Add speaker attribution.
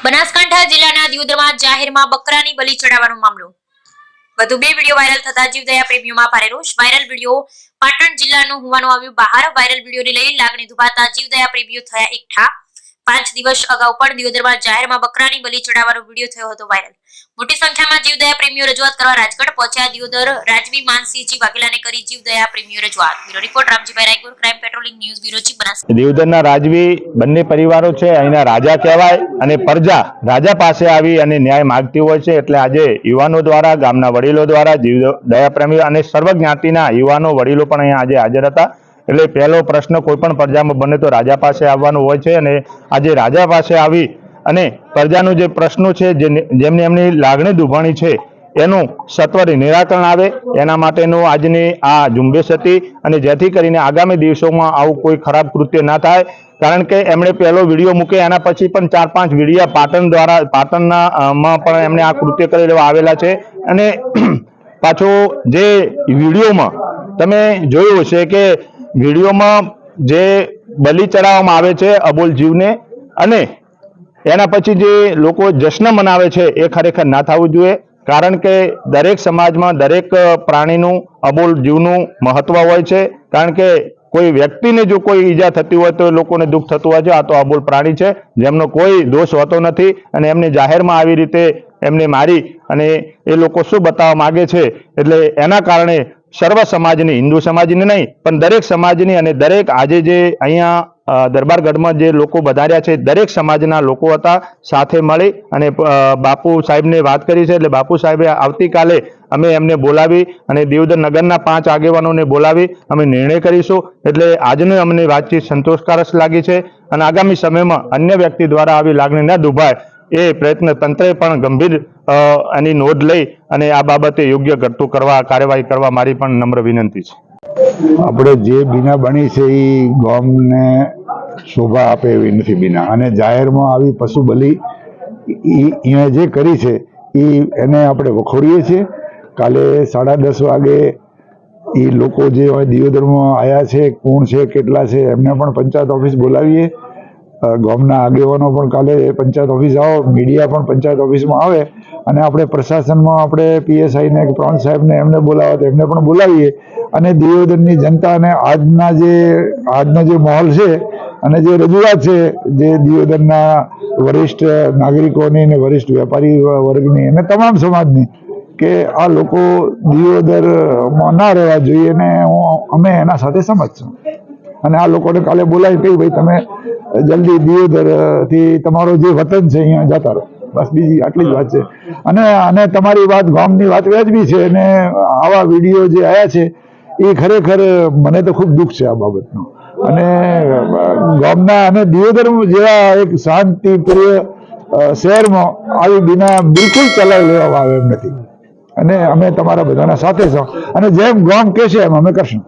Speaker 1: બનાસકાંઠા જિલ્લાના દિયોદરમાં જાહેરમાં બકરાની બલી ચડાવવાનો મામલો. વધુ 2 વિડીયો વાયરલ થતા જીવદયા પ્રેમીઓમાં ભારે રોષ. વાયરલ વિડીયો પાટણ જિલ્લાનો હોવાનું આવ્યું બહાર. વાયરલ વિડીયોને લઈ લાગણી દુભાતા જીવદયા પ્રેમીઓ થયા એકઠા. 5 દિવસ અગાઉ પણ દિયોદરમાં જાહેરમાં બકરાની બલી ચડાવવાનો વિડીયો થયો હતો વાયરલ. મોટી સંખ્યામાં જીવદયા પ્રેમીઓ રજૂઆત કરવા રાજગઢ પહોંચ્યા. દિયોદર રાજવી માનસિંહજી વાઘેલાને કરી જીવદયા પ્રેમીઓ રજૂઆત. Bureau report Ramjibhai Raigur, crime patrolling news bureau chief, Banaskantha.
Speaker 2: દિયોદરના રાજવી બંને પરિવારો છે, અહીંના રાજા કહેવાય અને પ્રજા રાજા પાસે આવી અને ન્યાય માંગતી હોય છે. એટલે આજે યુવાનો દ્વારા, ગામના વડીલો દ્વારા, જીવદયા પ્રેમીઓ અને સર્વ જ્ઞાતિના યુવાનો વડીલો પણ અહીંયા આજે હાજર હતા. એટલે પહેલો પ્રશ્ન કોઈ પણ પ્રજામાં બને તો રાજા પાસે આવવાનો હોય છે અને આજે રાજા પાસે આવી અને પ્રજાનું જે પ્રશ્નો છે, જેમની એમની લાગણી દુભાણી છે, એનું સત્વરે નિરાકરણ આવે એના માટેનું આજની આ ઝુંબેશ હતી. અને જેથી કરીને આગામી દિવસોમાં આવું કોઈ ખરાબ કૃત્ય ના થાય. કારણ કે એમણે પહેલો વિડીયો મૂકે એના પછી પણ 4-5 વિડીયા પાટણમાં પણ એમણે આ કૃત્ય કરી લેવા આવેલા છે. અને પાછો જે વિડીયોમાં તમે જોયું હશે કે વિડીયોમાં જે બલિ ચડાવવામાં આવે છે અબોલ જીવને, અને એના પછી જે લોકો જશ્ન મનાવે છે એ ખરેખર ના થવું જોઈએ. કારણ કે દરેક સમાજમાં દરેક પ્રાણીનું, અબોલ જીવનું મહત્વ હોય છે. કારણ કે કોઈ વ્યક્તિને જો કોઈ ઈજા થતી હોય તો લોકોને દુઃખ થતું હોય છે. આ તો અબોલ પ્રાણી છે જેમનો કોઈ દોષ હોતો નથી અને એમને જાહેરમાં આવી રીતે એમને મારી અને એ લોકો શું બતાવવા માગે છે. એટલે એના કારણે સર્વ સમાજની, હિન્દુ સમાજની નહીં પણ દરેક સમાજની અને દરેક આજે જે અહીંયા દરબારગઢમાં જે લોકો વધાર્યા છે દરેક સમાજના લોકો હતા, સાથે મળી અને બાપુ સાહેબને વાત કરી છે. એટલે બાપુ સાહેબે આવતીકાલે અમે એમને બોલાવી અને દિયોદર નગરના 5 આગેવાનોને બોલાવી અમે નિર્ણય કરીશું. એટલે આજની અમને વાતચીત સંતોષકારક લાગી છે અને આગામી સમયમાં અન્ય વ્યક્તિ દ્વારા આવી લાગણી ન દુભાય એ પ્રયત્ન તંત્રે પણ ગંભીર એની નોંધ લઈ અને આ બાબતે યોગ્ય ઘટતું કરવા, કાર્યવાહી કરવા મારી પણ નમ્ર વિનંતી છે.
Speaker 3: આપણે જે બીના બની છે એ ગામને શોભા આપે એવી નથી બીના, અને જાહેરમાં આવી પશુ બલિ અહીંયા જે કરી છે એને આપણે વખોડીએ છીએ. કાલે 10:30 વાગે એ લોકો જે દિયોદરમાં આવ્યા છે, કોણ છે, કેટલા છે, એમને પણ પંચાયત ઓફિસ બોલાવીએ. ગામના આગેવાનો પણ કાલે પંચાયત ઓફિસ આવો, મીડિયા પણ પંચાયત ઓફિસમાં આવે અને આપણે પ્રશાસનમાં આપણે પીએસઆઈને કે પ્રાંત સાહેબને એમને બોલાવે તો એમને પણ બોલાવીએ. અને દિયોદરની જનતાને આજનો જે માહોલ છે અને જે રજૂઆત છે જે દિયોદરના વરિષ્ઠ નાગરિકોની અને વરિષ્ઠ વેપારી વર્ગની અને તમામ સમાજની, કે આ લોકો દિયોદરમાં ના રહેવા જોઈએ ને અમે એના સાથે સમજ છું. અને આ લોકોને કાલે બોલાવી કહ્યું, ભાઈ તમે જલ્દી દિયોદરથી તમારો જે વતન છે અહીંયા જતા રહો. બસ બીજી આટલી જ વાત છે. અને તમારી વાત, ગામની વાત વ્યાજબી છે અને આવા વિડીયો જે આવ્યા છે એ ખરેખર મને તો ખૂબ દુઃખ છે આ બાબતનું. અને ગામના અને દિયોદર જેવા એક શાંતિપ્રિય શહેરમાં આવી બીના બિલકુલ ચલાવી લેવામાં આવે એમ નથી. અને અમે તમારા બધાના સાથે છો અને જેમ ગામ કહેશે એમ અમે કરશું.